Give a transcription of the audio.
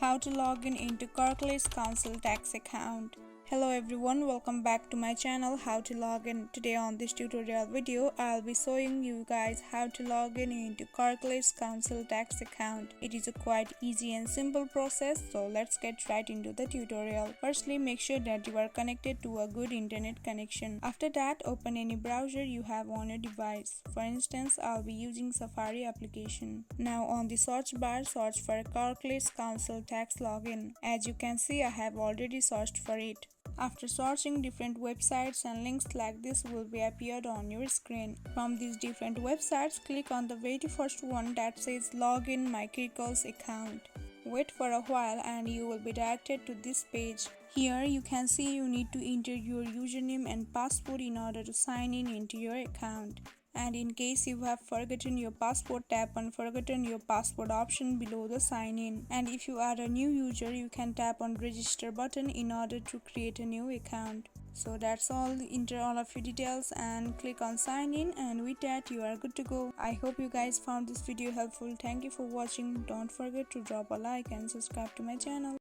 How to log in into Kirklees Council tax account. Hello everyone, welcome back to my channel How to Log In. Today on this tutorial video, I'll be showing you guys how to log in into Kirklees Council tax account. It is a quite easy and simple process, so let's get right into the tutorial. Firstly, make sure that you are connected to a good internet connection. After that, open any browser you have on your device. For instance, I'll be using Safari application. Now on the search bar, search for Kirklees Council tax login. As you can see, I have already searched for it. After searching, different websites and links like this will be appeared on your screen. From these different websites, click on the very first one that says Login My Kirklees account. Wait for a while and you will be directed to this page. Here you can see you need to enter your username and password in order to sign in into your account. And in case you have forgotten your password, tap on Forgotten Your Password option below the sign in. And if you are a new user, you can tap on Register button in order to create a new account. So that's all. Enter all of your details and click on sign in, and with that you are good to go. I hope you guys found this video helpful. Thank you for watching. Don't forget to drop a like and subscribe to my channel.